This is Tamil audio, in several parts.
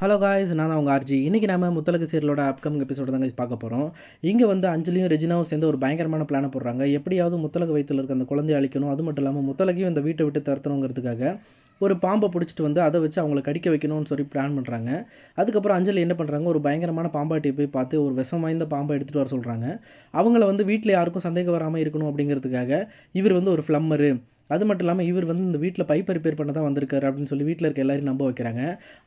ஹலோ காய்ஸ், நான் தான் உங்கள் ஆர்ஜி. இன்றைக்கி நம்ம முத்தலகு சீரியலோட அப்கமிங் எபிசோட தான் guys பார்க்க போகிறோம். இங்கே வந்து அஞ்சலியும் ரெஜினாவும் சேர்ந்து ஒரு பயங்கரமான பிளானை போடுறாங்க. எப்படியாவது முத்தலகு வயித்துல இருக்க அந்த குழந்தைய அழிக்கணும். அது மட்டும் இல்லாமல் முத்தலகையும் இந்த வீட்டை விட்டு துரத்தணுங்கிறதுக்காக ஒரு பாம்பை பிடிச்சிட்டு வந்து அதை வச்சு அவங்கள கடிக்க வைக்கணும்னு சொல்லி பிளான் பண்ணுறாங்க. அதுக்கப்புறம் அஞ்சலி என்ன பண்ணுறாங்க, ஒரு பயங்கரமான பாம்பாட்டியை போய் பார்த்து ஒரு விஷம் வாய்ந்த பாம்பை எடுத்துகிட்டு வர சொல்கிறாங்க. அவங்கள வந்து வீட்டில் யாருக்கும் சந்தேகம் வராமல் இருக்கணும் அப்படிங்கிறதுக்காக இவர் வந்து ஒரு ஃப்ளம்மரு. அது மட்டும் இல்லாமல் இவர் வந்து இந்த வீட்டில் பைப் ரிப்பேர் பண்ண தான் வந்திருக்காரு அப்படின்னு சொல்லி வீட்டில் இருக்க எல்லாரையும் நம்ப வைக்கிறாங்க.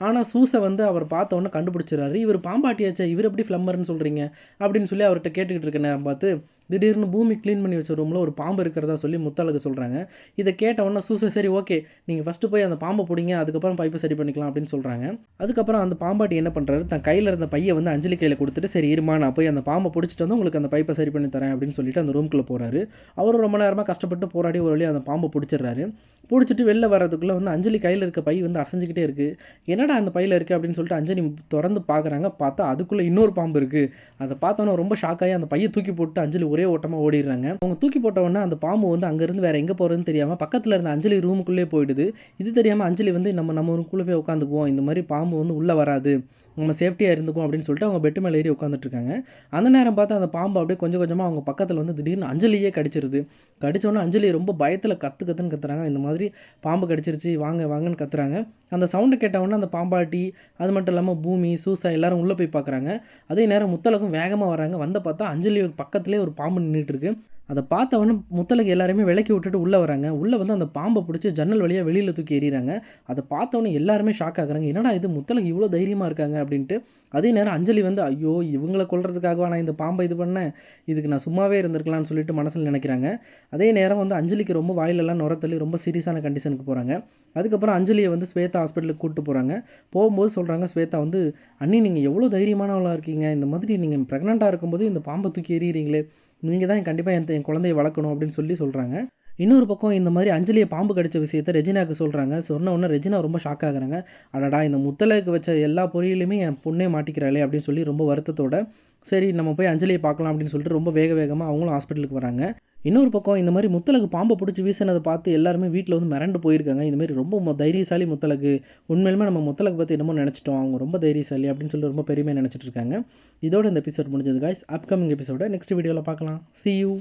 ஆனால் சூசை வந்து அவர் பார்த்த உடனே கண்டுபிடிச்சிடறாரு. இவர் பாம்பாட்டியாச்சே, இவர் எப்படி ஃப்ளம்மர்னு சொல்கிறீங்க அப்படின்னு சொல்லி அவர்கிட்ட கேட்டுக்கிட்டு இருக்க நேரம் பார்த்து திடீர்னு பூமி க்ளீன் பண்ணி வச்ச ரூமில் ஒரு பாம்பு இருக்கிறதா சொல்லி முத்தழகு சொல்கிறாங்க. இதை கேட்ட உடனே சூசை சரி ஓகே, நீங்கள் ஃபஸ்ட்டு போய் அந்த பாம்பை பிடிங்க, அதுக்கப்புறம் பைப்பை சரி பண்ணிக்கலாம் அப்படின்னு சொல்கிறாங்க. அதுக்கப்புறம் அந்த பாம்பாட்டி என்ன பண்ணுறாரு, தன் கையில் இருந்த பையை வந்து அஞ்சலி கையில் கொடுத்துட்டு சரி இருமா, நான் போய் அந்த பாம்பை பிடிச்சிட்டு வந்து உங்களுக்கு அந்த பைப்பை சரி பண்ணி தரேன் அப்படின்னு சொல்லிட்டு அந்த ரூம்குள்ளே போகிறாரு. அவரும் ரொம்ப நேரமாக கஷ்டப்பட்டு போராடி ஒரு வழியாக அந்த பாம்பை பிடிச்சிடுறாரு. பிடிச்சிட்டு வெளில வர்றதுக்குள்ளே வந்து அஞ்சலி கையில் இருக்க பை வந்து அசைஞ்சிக்கிட்டே இருக்குது. என்னடா அந்த பையில் இருக்குது அப்படின்னு சொல்லிட்டு அஞ்சலி திறந்து பார்க்குறாங்க. பார்த்தா அதுக்குள்ளே இன்னொரு பாம்பு இருக்குது. அதை பார்த்தோன்னே ரொம்ப ஷாக்காகி அந்த பையை தூக்கி போட்டு அஞ்சலி ஒரே ஓட்டமாக ஓடிடுறாங்க. அவங்க தூக்கி போட்ட உடனே அந்த பாம்பு வந்து அங்கேருந்து வேறு எங்கே போகிறதுன்னு தெரியாமல் பக்கத்தில் இருந்த அஞ்சலி ரூமுக்குள்ளே போயிடுது. இது தெரியாமல் அஞ்சலி வந்து நம்ம ரூமுக்குள்ளே போய் உட்காந்துக்குவோம், இந்த மாதிரி பாம்பு வந்து உள்ளே வராது, நம்ம சேஃப்டியாக இருந்துக்கும் அப்படின்னு சொல்லிட்டு அவங்க பெட்டு மேலே ஏறி உட்காந்துட்ருக்காங்க. அந்த நேரம் பார்த்து அந்த பாம்பு அப்படியே கொஞ்சம் கொஞ்சமாக அவங்க பக்கத்தில் வந்து திடீர்னு அஞ்சலியே கடிச்சிருது. கடிச்சோன்னே அஞ்சலி ரொம்ப பயத்தில் கத்துன்னு கத்துறாங்க. இந்த மாதிரி பாம்பு கடிச்சிருச்சு, வாங்க வாங்கன்னு கத்துறாங்க. அந்த சவுண்டை கேட்டவுடனே அந்த பாம்பாட்டி அது மட்டும் இல்லாமல் பூமி சூசா எல்லாரும் உள்ளே போய் பார்க்குறாங்க. அதே நேரம் முத்தழகும் வேகமாக வராங்க. வந்து பார்த்தா அஞ்சலி பக்கத்துலேயே ஒரு பாம்பு நின்றுட்டு இருக்கு. அதை பார்த்தவொடனே முத்தழகு எல்லாருமே விலக்கி விட்டுட்டு உள்ளே வராங்க. உள்ளே வந்து அந்த பாம்பை பிடிச்சி ஜன்னல் வழியாக வெளியில் தூக்கி எறிகிறாங்க. அதை பார்த்தவொடனே எல்லாருமே ஷாக் ஆகுறாங்க. என்னடா இது முத்தழகு இவ்வளோ தைரியமாக இருக்காங்க அப்படின்ட்டு. அதே நேரம் அஞ்சலி வந்து ஐயோ இவங்களை கொல்றதுக்காகவா நான் இந்த பாம்பை இது பண்ணேன், இதுக்கு நான் சும்மாவே இருந்திருக்கலாம்னு சொல்லிட்டு மனசில் நினைக்கிறாங்க. அதே நேரம் வந்து அஞ்சலிக்கு ரொம்ப வாயிலெல்லாம் நுரத்தள்ளி ரொம்ப சீரியஸான கண்டிஷனுக்கு போகிறாங்க. அதுக்கப்புறம் அஞ்சலியை வந்து ஸ்வேதா ஹாஸ்பிட்டலுக்கு கூப்பிட்டு போகிறாங்க. போகும்போது சொல்கிறாங்க ஸ்வேதா வந்து, அண்ணி நீங்கள் எவ்வளோ தைரியமானவளாக இருக்கீங்க, இந்த மாதிரி நீங்கள் ப்ரெக்னெண்ட்டாக இருக்கும்போது இந்த பாம்பை தூக்கி எறிகிறீங்களே, நீங்கள் தான் கண்டிப்பாக என் குழந்தையை வளர்க்கணும் அப்படின்னு சொல்லி சொல்கிறாங்க. இன்னொரு பக்கம் இந்த மாதிரி அஞ்சலியை பாம்பு கடித்த விஷயத்தை ரெஜினாவுக்கு சொல்கிறாங்க. சொன்ன உடனே ரெஜினா ரொம்ப ஷாக் ஆகுறாங்க. அடடா இந்த முத்தழகுக்கு வச்ச எல்லா பொரியலுமே என் பொண்ணே மாட்டிக்கிறாளே அப்படின்னு சொல்லி ரொம்ப வருத்தத்தோட சரி நம்ம போய் அஞ்சலியை பார்க்கலாம் அப்படின்னு சொல்லிட்டு ரொம்ப வேகமாக அவங்களும் ஹாஸ்பிட்டலுக்கு வராங்க. இன்னொரு பக்கம் இந்த மாதிரி முத்தழகு பாம்பை பிடிச்சி வீசினதை பார்த்து எல்லாருமே வீட்டில் வந்து மிரண்டு போயிருக்காங்க. இந்த மாதிரி ரொம்ப தைரியசாலி முத்தழகு, உண்மையிலுமே நம்ம முத்தழகு பற்றி என்னமோ நினச்சிட்டோம், அவங்க ரொம்ப தைரியசாலி அப்படின்னு சொல்லி ரொம்ப பெருமையாக நினச்சிட்டு இருக்காங்க. இதோட இந்த எபிசோட் முடிஞ்சது காய்ஸ். அப்கமிங் எபிசோட நெக்ஸ்ட் வீடியோவில் பார்க்கலாம். See you.